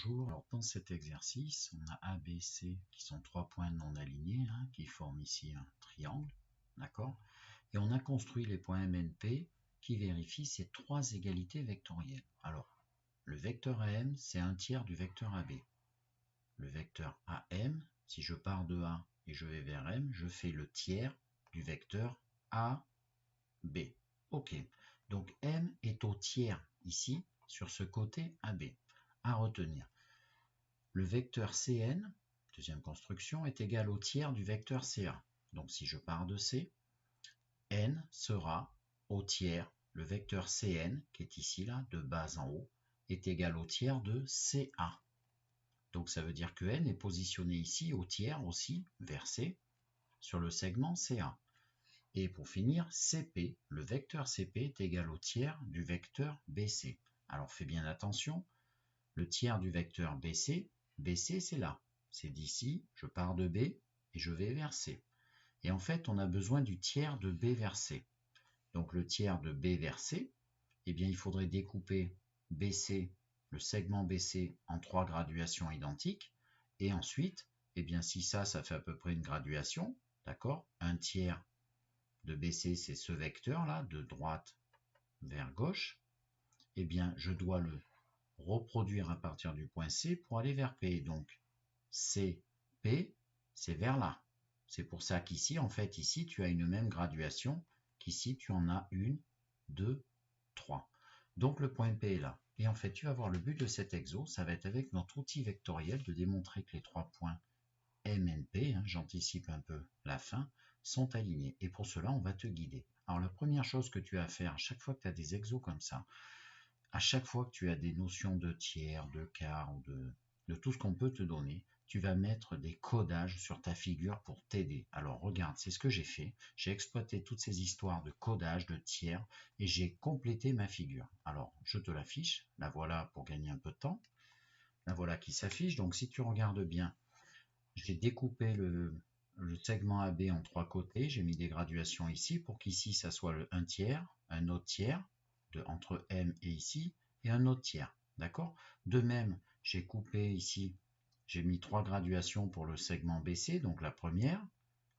Bonjour, alors dans cet exercice, on a A, B, C qui sont trois points non alignés, qui forment ici un triangle, d'accord? Et on a construit les points MNP qui vérifient ces trois égalités vectorielles. Alors, le vecteur AM, c'est un tiers du vecteur AB. Le vecteur AM, si je pars de A et je vais vers M, je fais le tiers du vecteur AB. Ok, donc M est au tiers ici, sur ce côté AB. À retenir, le vecteur Cn, deuxième construction, est égal au tiers du vecteur Ca. Donc si je pars de C, n sera au tiers, le vecteur Cn, qui est ici, là, de bas en haut, est égal au tiers de Ca. Donc ça veut dire que n est positionné ici au tiers aussi, vers C, sur le segment Ca. Et pour finir, Cp, le vecteur Cp est égal au tiers du vecteur Bc. Alors fais bien attention, le tiers du vecteur BC, BC c'est là, c'est d'ici, je pars de B et je vais vers C. Et en fait, on a besoin du tiers de B vers C. Donc le tiers de B vers C, eh bien il faudrait découper BC, le segment BC, en trois graduations identiques. Et ensuite, eh bien si ça fait à peu près une graduation, d'accord, un tiers de BC, c'est ce vecteur-là, de droite vers gauche, eh bien je dois le reproduire à partir du point C pour aller vers P. Donc CP, c'est vers là. C'est pour ça qu'ici, en fait, ici, tu as une même graduation qu'ici, tu en as une, deux, trois. Donc le point P est là. Et en fait, tu vas voir le but de cet exo, ça va être avec notre outil vectoriel de démontrer que les trois points MNP, j'anticipe un peu la fin, sont alignés. Et pour cela, on va te guider. Alors la première chose que tu as à faire, à chaque fois que tu as des exos comme ça, à chaque fois que tu as des notions de tiers, de quart, de tout ce qu'on peut te donner, tu vas mettre des codages sur ta figure pour t'aider. Alors regarde, c'est ce que j'ai fait. J'ai exploité toutes ces histoires de codage, de tiers, et j'ai complété ma figure. Alors, je te l'affiche. La voilà pour gagner un peu de temps. La voilà qui s'affiche. Donc, si tu regardes bien, j'ai découpé le segment AB en trois côtés. J'ai mis des graduations ici pour qu'ici, ça soit un tiers, un autre tiers, entre M et ici, et un autre tiers. D'accord? De même, j'ai coupé ici, j'ai mis trois graduations pour le segment BC, donc la première,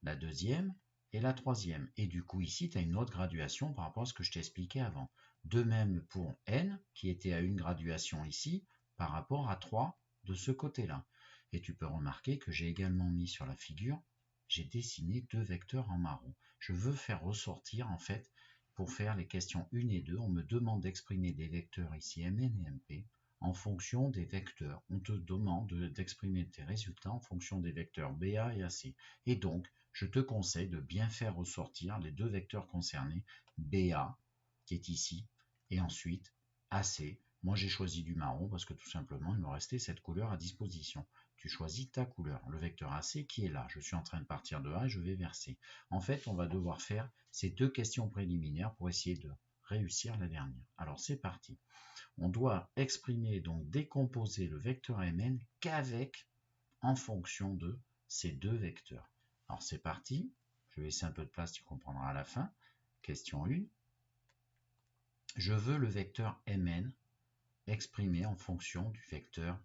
la deuxième et la troisième. Et du coup, ici, tu as une autre graduation par rapport à ce que je t'ai expliqué avant. De même pour N, qui était à une graduation ici, par rapport à 3 de ce côté-là. Et tu peux remarquer que j'ai également mis sur la figure, j'ai dessiné deux vecteurs en marron. Je veux faire ressortir, en fait, pour faire les questions 1 et 2, on me demande d'exprimer des vecteurs ici Mn et Mp en fonction des vecteurs. On te demande d'exprimer tes résultats en fonction des vecteurs BA et AC. Et donc, je te conseille de bien faire ressortir les deux vecteurs concernés, BA, qui est ici, et ensuite AC. Moi, j'ai choisi du marron parce que tout simplement, il me restait cette couleur à disposition. Tu choisis ta couleur, le vecteur AC qui est là. Je suis en train de partir de A et je vais vers C. En fait, on va devoir faire ces deux questions préliminaires pour essayer de réussir la dernière. Alors, c'est parti. On doit exprimer, donc décomposer le vecteur Mn qu'avec, en fonction de ces deux vecteurs. Alors, c'est parti. Je vais laisser un peu de place, tu comprendras à la fin. Question 1. Je veux le vecteur Mn exprimé en fonction du vecteur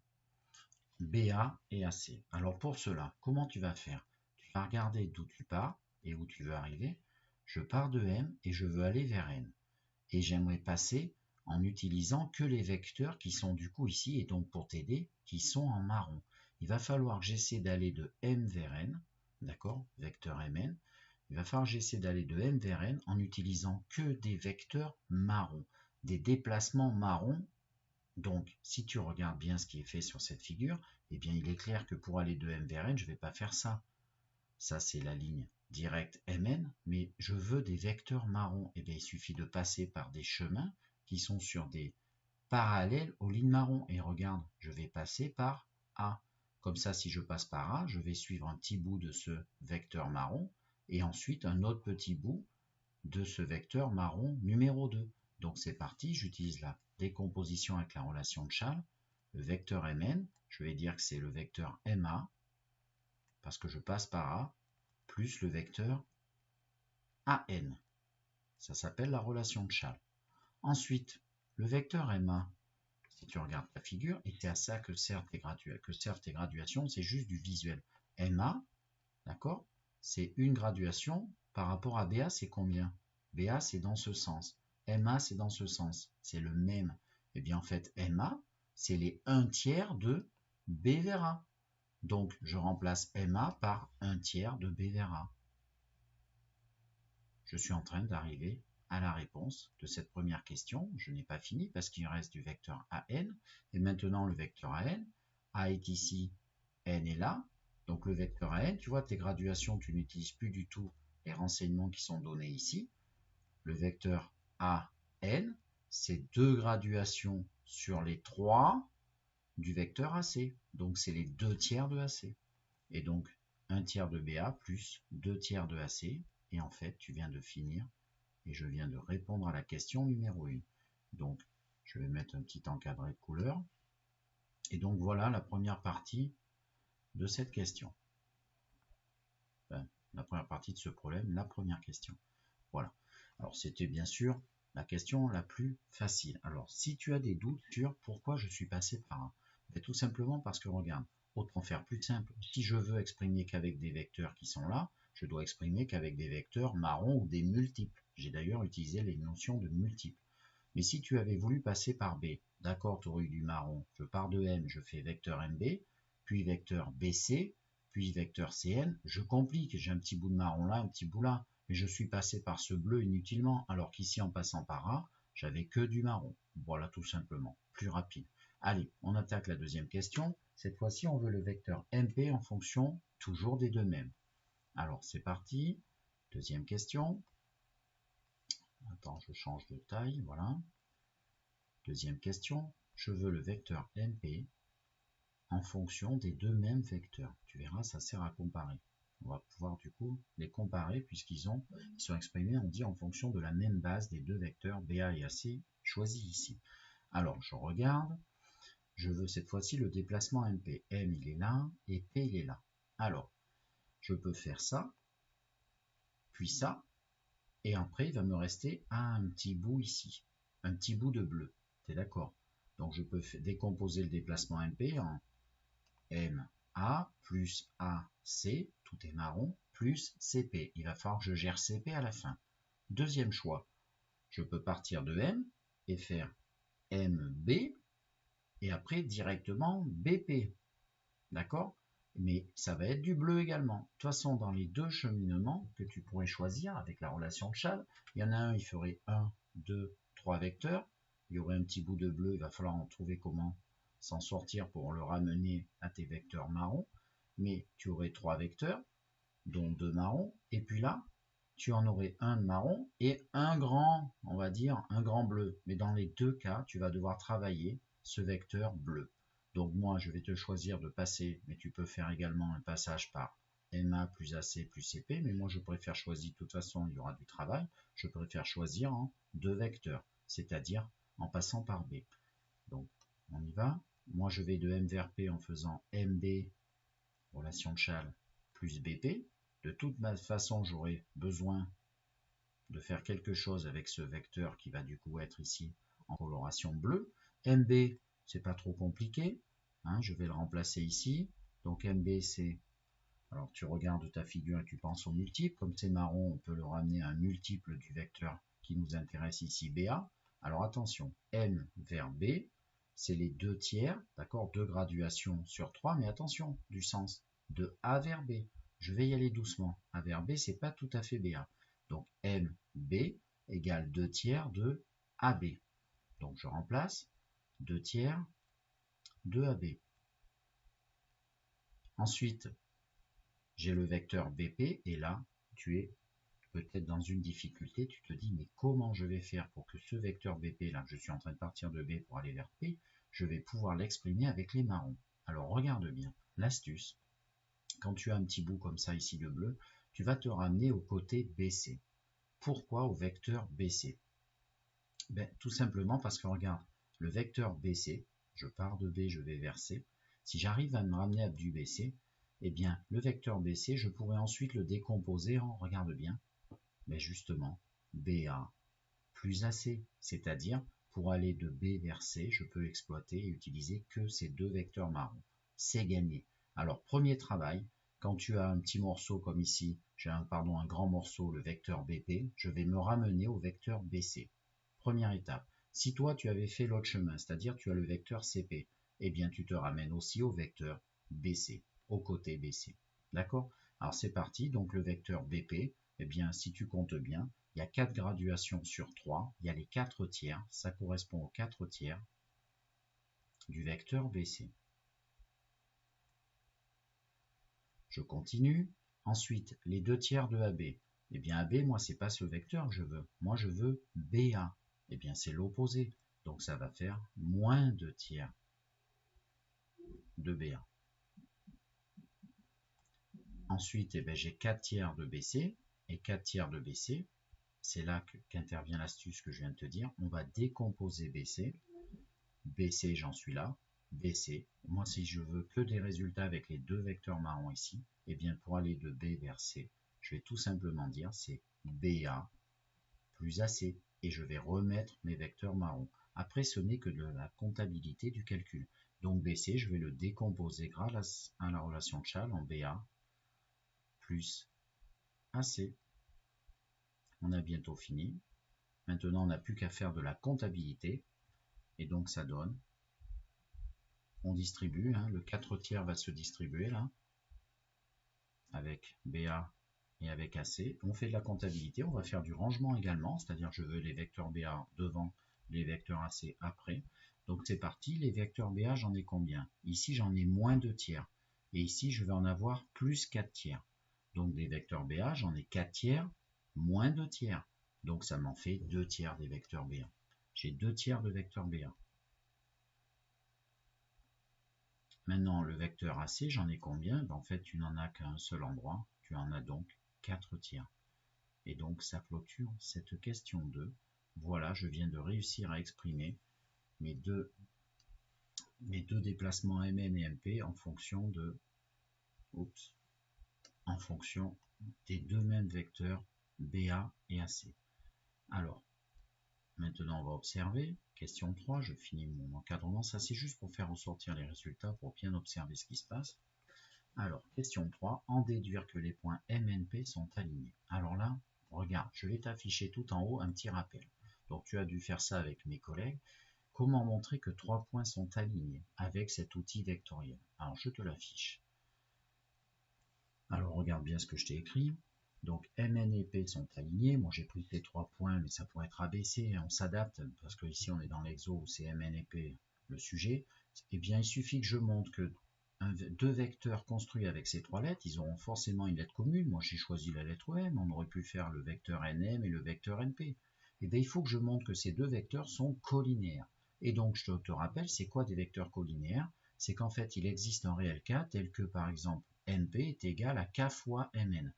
BA et AC. Alors pour cela, comment tu vas faire? Tu vas regarder d'où tu pars et où tu veux arriver. Je pars de M et je veux aller vers N. Et j'aimerais passer en utilisant que les vecteurs qui sont du coup ici, et donc pour t'aider, qui sont en marron. Il va falloir que j'essaie d'aller de M vers N, d'accord, vecteur Mn. Il va falloir que j'essaie d'aller de M vers N en utilisant que des vecteurs marrons, des déplacements marrons. Donc, si tu regardes bien ce qui est fait sur cette figure, eh bien, il est clair que pour aller de M vers N, je ne vais pas faire ça. Ça, c'est la ligne directe Mn, mais je veux des vecteurs marrons. Eh bien, il suffit de passer par des chemins qui sont sur des parallèles aux lignes marron. Et regarde, je vais passer par A. Comme ça, si je passe par A, je vais suivre un petit bout de ce vecteur marron et ensuite un autre petit bout de ce vecteur marron numéro 2. Donc c'est parti, j'utilise la décomposition avec la relation de Chasles. Le vecteur Mn, je vais dire que c'est le vecteur Ma, parce que je passe par A, plus le vecteur AN. Ça s'appelle la relation de Chasles. Ensuite, le vecteur Ma, si tu regardes ta figure, et c'est à ça que servent tes graduations, c'est juste du visuel. MA, d'accord, c'est une graduation par rapport à BA, c'est combien? BA, c'est dans ce sens. MA, c'est dans ce sens. C'est le même. Eh bien, en fait, MA, c'est les 1/3 de B vers A. Donc, je remplace MA par 1/3 de B vers A. Je suis en train d'arriver à la réponse de cette première question. Je n'ai pas fini parce qu'il reste du vecteur AN. Et maintenant, le vecteur AN, A est ici, N est là. Donc, le vecteur AN, tu vois, tes graduations, tu n'utilises plus du tout les renseignements qui sont donnés ici. Le vecteur AN, c'est 2 graduations sur les 3 du vecteur AC. Donc, c'est les 2/3 de AC. Et donc, 1/3 de BA plus 2/3 de AC. Et en fait, tu viens de finir et je viens de répondre à la question numéro 1. Donc, je vais mettre un petit encadré de couleur. Et donc, voilà la première partie de cette question. Enfin, la première partie de ce problème, la première question. Voilà. Alors, c'était bien sûr la question la plus facile. Alors, si tu as des doutes sur pourquoi je suis passé par là, ben, tout simplement parce que, regarde, autant faire plus simple. Si je veux exprimer qu'avec des vecteurs qui sont là, je dois exprimer qu'avec des vecteurs marrons ou des multiples. J'ai d'ailleurs utilisé les notions de multiples. Mais si tu avais voulu passer par B, d'accord, tu aurais eu du marron. Je pars de M, je fais vecteur MB, puis vecteur BC, puis vecteur CN. Je complique, j'ai un petit bout de marron là, un petit bout là. Mais je suis passé par ce bleu inutilement, alors qu'ici, en passant par A, j'avais que du marron. Voilà, tout simplement, plus rapide. Allez, on attaque la deuxième question. Cette fois-ci, on veut le vecteur MP en fonction toujours des deux mêmes. Alors, c'est parti. Deuxième question. Attends, je change de taille, voilà. Deuxième question. Je veux le vecteur MP en fonction des deux mêmes vecteurs. Tu verras, ça sert à comparer. On va pouvoir du coup les comparer puisqu'ils sont exprimés, on dit, en fonction de la même base des deux vecteurs BA et AC choisis ici. Alors, je regarde. Je veux cette fois-ci le déplacement MP. M, il est là, et P, il est là. Alors, je peux faire ça, puis ça, et après, il va me rester un petit bout ici, un petit bout de bleu. Tu es d'accord? Donc, je peux décomposer le déplacement MP en MA plus AC, tout est marron, plus CP. Il va falloir que je gère CP à la fin. Deuxième choix, je peux partir de M et faire MB, et après directement BP. D'accord? Mais ça va être du bleu également. De toute façon, dans les deux cheminements que tu pourrais choisir avec la relation de Chasles, il y en a un, il ferait 1, 2, 3 vecteurs. Il y aurait un petit bout de bleu, il va falloir en trouver comment s'en sortir pour le ramener à tes vecteurs marrons. Mais tu aurais 3 vecteurs, dont 2 marrons. Et puis là, tu en aurais un de marron et un grand, on va dire, un grand bleu. Mais dans les deux cas, tu vas devoir travailler ce vecteur bleu. Donc moi, je vais te choisir de passer, mais tu peux faire également un passage par MA plus AC plus CP, mais moi je préfère choisir, de toute façon il y aura du travail, je préfère choisir en deux vecteurs, c'est-à-dire en passant par B. Donc on y va. Moi je vais de M vers P en faisant MB, relation de Chasles, plus BP. De toute façon, j'aurai besoin de faire quelque chose avec ce vecteur qui va du coup être ici en coloration bleue. MB, c'est pas trop compliqué, hein, je vais le remplacer ici. Donc MB, c'est, alors tu regardes ta figure et tu penses au multiple. Comme c'est marron, on peut le ramener à un multiple du vecteur qui nous intéresse ici, BA. Alors attention, M vers B, c'est les 2/3, d'accord, 2 graduations sur 3, mais attention, du sens, de A vers B. Je vais y aller doucement. A vers B, c'est pas tout à fait BA. Donc MB égale 2/3 de AB. Donc je remplace 2/3 de AB. Ensuite, j'ai le vecteur BP, et là, tu es peut-être dans une difficulté, tu te dis, mais comment je vais faire pour que ce vecteur BP, là, je suis en train de partir de B pour aller vers P, je vais pouvoir l'exprimer avec les marrons. Alors regarde bien, l'astuce, quand tu as un petit bout comme ça ici de bleu, tu vas te ramener au côté BC. Pourquoi au vecteur BC? Ben, tout simplement parce que regarde, le vecteur BC, je pars de B, je vais vers C, si j'arrive à me ramener à du BC, eh bien le vecteur BC, je pourrais ensuite le décomposer en, regarde bien, mais justement, BA plus AC, c'est-à-dire pour aller de B vers C, je peux exploiter et utiliser que ces deux vecteurs marrons. C'est gagné. Alors, premier travail, quand tu as un petit morceau comme ici, j'ai un grand morceau, le vecteur BP, je vais me ramener au vecteur BC. Première étape. Si toi, tu avais fait l'autre chemin, c'est-à-dire tu as le vecteur CP, eh bien, tu te ramènes aussi au vecteur BC, au côté BC. D'accord? Alors, c'est parti. Donc, le vecteur BP, eh bien, si tu comptes bien, il y a 4 graduations sur 3. Il y a les 4 tiers. Ça correspond aux 4 tiers du vecteur BC. Je continue. Ensuite, les 2 tiers de AB. Eh bien, AB, moi, c'est pas ce vecteur que je veux. Moi, je veux BA. Eh bien, c'est l'opposé. Donc, ça va faire moins 2 tiers de BA. Ensuite, eh bien, j'ai 4 tiers de BC et 4 tiers de BC. C'est là qu'intervient l'astuce que je viens de te dire. On va décomposer BC. BC, j'en suis là. BC. Moi, si je veux que des résultats avec les deux vecteurs marrons ici, eh bien, pour aller de B vers C, je vais tout simplement dire c'est BA plus AC. Et je vais remettre mes vecteurs marrons. Après, ce n'est que de la comptabilité du calcul. Donc BC, je vais le décomposer grâce à la relation de Chasles en BA plus AC. On a bientôt fini. Maintenant, on n'a plus qu'à faire de la comptabilité. Et donc, ça donne, on distribue, hein, le 4 tiers va se distribuer là, avec BA et avec AC. On fait de la comptabilité, on va faire du rangement également, c'est-à-dire je veux les vecteurs BA devant, les vecteurs AC après. Donc c'est parti, les vecteurs BA, j'en ai combien? Ici, j'en ai moins 2 tiers. Et ici, je vais en avoir plus 4 tiers. Donc des vecteurs BA, j'en ai 4 tiers, moins 2 tiers. Donc ça m'en fait 2 tiers des vecteurs BA. J'ai 2 tiers de vecteurs BA. Maintenant, le vecteur AC, j'en ai combien? En fait, tu n'en as qu'à un seul endroit. Tu en as donc 4 tiers. Et donc, ça clôture cette question 2. Voilà, je viens de réussir à exprimer mes deux déplacements MN et MP en fonction des deux mêmes vecteurs BA et AC. Alors, maintenant, on va observer. Question 3, je finis mon encadrement. Ça, c'est juste pour faire ressortir les résultats, pour bien observer ce qui se passe. Alors, question 3, en déduire que les points MNP sont alignés. Alors là, regarde, je vais t'afficher tout en haut un petit rappel. Donc, tu as dû faire ça avec mes collègues. Comment montrer que 3 points sont alignés avec cet outil vectoriel? Alors, je te l'affiche. Alors, regarde bien ce que je t'ai écrit. Donc, MN et P sont alignés. Moi, j'ai pris ces 3 points, mais ça pourrait être ABC. On s'adapte, parce que ici, on est dans l'exo où c'est MN et P le sujet. Eh bien, il suffit que je montre que deux vecteurs construits avec ces 3 lettres, ils auront forcément une lettre commune. Moi, j'ai choisi la lettre M. On aurait pu faire le vecteur NM et le vecteur NP. Eh bien, il faut que je montre que ces deux vecteurs sont collinéaires. Et donc, je te rappelle, c'est quoi des vecteurs collinéaires? C'est qu'en fait, il existe un réel cas tel que, par exemple, NP est égal à K fois Mn.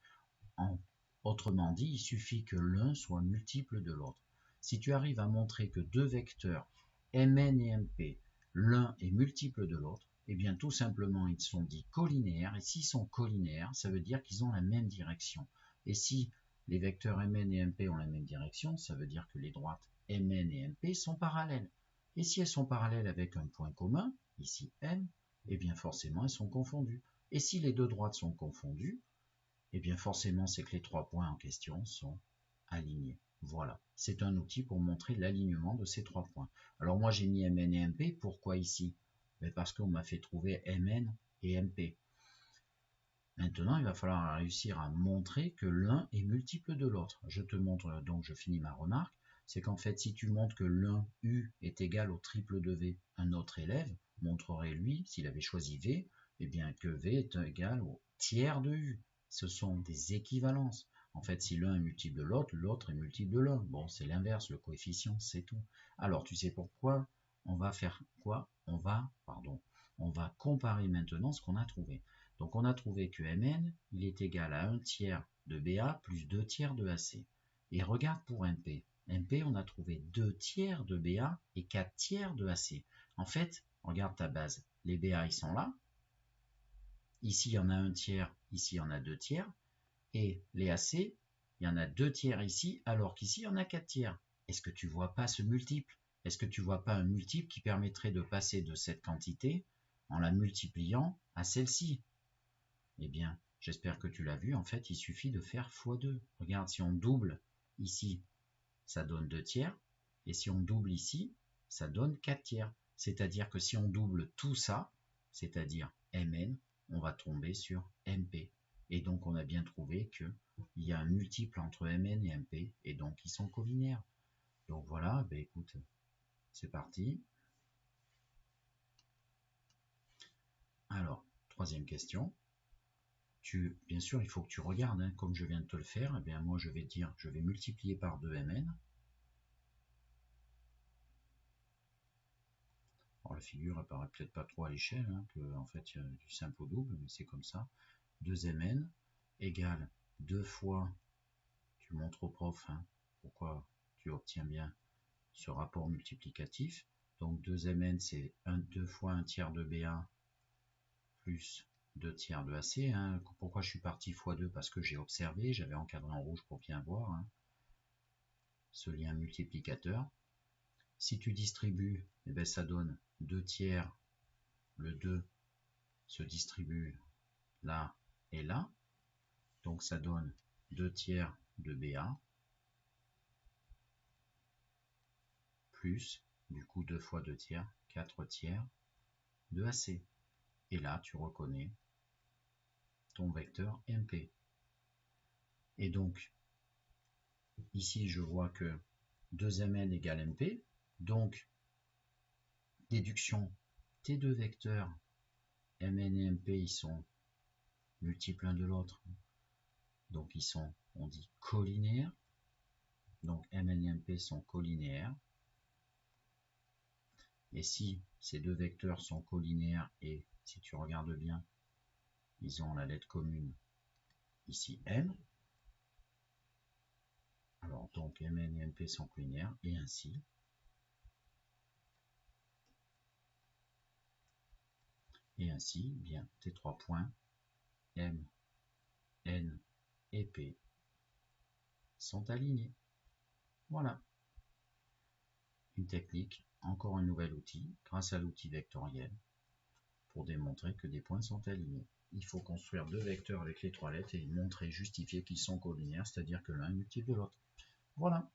Autrement dit, il suffit que l'un soit multiple de l'autre. Si tu arrives à montrer que deux vecteurs Mn et Mp, l'un est multiple de l'autre, eh bien tout simplement ils sont dits collinéaires, et s'ils sont collinéaires, ça veut dire qu'ils ont la même direction. Et si les vecteurs Mn et Mp ont la même direction, ça veut dire que les droites Mn et Mp sont parallèles. Et si elles sont parallèles avec un point commun, ici M, eh bien forcément elles sont confondues. Et si les deux droites sont confondues, eh bien forcément c'est que les 3 points en question sont alignés. Voilà, c'est un outil pour montrer l'alignement de ces 3 points. Alors moi j'ai mis Mn et Mp, pourquoi ici? Parce qu'on m'a fait trouver Mn et Mp. Maintenant il va falloir réussir à montrer que l'un est multiple de l'autre. Je te montre, donc je finis ma remarque, c'est qu'en fait si tu montres que l'un U est égal au triple de V, un autre élève montrerait lui, s'il avait choisi V, eh bien que V est égal au tiers de U. Ce sont des équivalences. En fait, si l'un est multiple de l'autre, l'autre est multiple de l'un. Bon, c'est l'inverse, le coefficient, c'est tout. Alors, tu sais pourquoi? On va faire quoi? On va comparer maintenant ce qu'on a trouvé. Donc, on a trouvé que Mn, il est égal à 1 tiers de BA plus 2 tiers de AC. Et regarde pour MP. MP, on a trouvé 2 tiers de BA et 4 tiers de AC. En fait, regarde ta base. Les BA, ils sont là. Ici, il y en a 1 tiers, ici, il y en a 2 tiers. Et les AC, il y en a 2 tiers ici, alors qu'ici, il y en a 4 tiers. Est-ce que tu ne vois pas ce multiple? est-ce que tu vois pas un multiple qui permettrait de passer de cette quantité en la multipliant à celle-ci? Eh bien, j'espère que tu l'as vu, en fait, il suffit de faire x2. Regarde, si on double ici, ça donne 2 tiers, et si on double ici, ça donne 4 tiers. C'est-à-dire que si on double tout ça, c'est-à-dire Mn, on va tomber sur Mp. Et donc, on a bien trouvé qu'il y a un multiple entre Mn et Mp, et donc ils sont collinéaires. Donc voilà, ben écoute, c'est parti. Alors, troisième question. Bien sûr, il faut que tu regardes, hein, comme je viens de te le faire. Eh bien, moi, je vais dire, je vais multiplier par 2Mn. Alors, la figure apparaît peut-être pas trop à l'échelle, hein, que en fait, il y a du simple au double, mais c'est comme ça. 2Mn égale 2 fois, tu montres au prof, hein, pourquoi tu obtiens bien ce rapport multiplicatif. Donc 2Mn, c'est 2 fois 1 tiers de BA plus 2 tiers de AC. Hein. Pourquoi je suis parti x2? Parce que j'ai observé, j'avais encadré en rouge pour bien voir hein, ce lien multiplicateur. Si tu distribues, eh bien, ça donne 2 tiers, le 2 se distribue là et là. Donc ça donne 2 tiers de BA plus, du coup 2 fois 2 tiers, 4 tiers de AC. Et là, tu reconnais ton vecteur MP. Et donc, ici, je vois que 2Mn égale MP. Donc, déduction, tes deux vecteurs Mn et MP, ils sont multiples l'un de l'autre. Donc, ils sont, on dit, collinéaires. Donc, Mn et MP sont collinéaires. Et si ces deux vecteurs sont collinéaires et si tu regardes bien, ils ont la lettre commune ici n. Alors donc Mn et Mp sont collinéaires et ainsi bien tes trois points M, N et P sont alignés. Voilà. Une technique, encore un nouvel outil, grâce à l'outil vectoriel, pour démontrer que des points sont alignés. Il faut construire deux vecteurs avec les trois lettres et montrer, justifier qu'ils sont collinéaires, c'est-à-dire que l'un est multiple de l'autre. Voilà.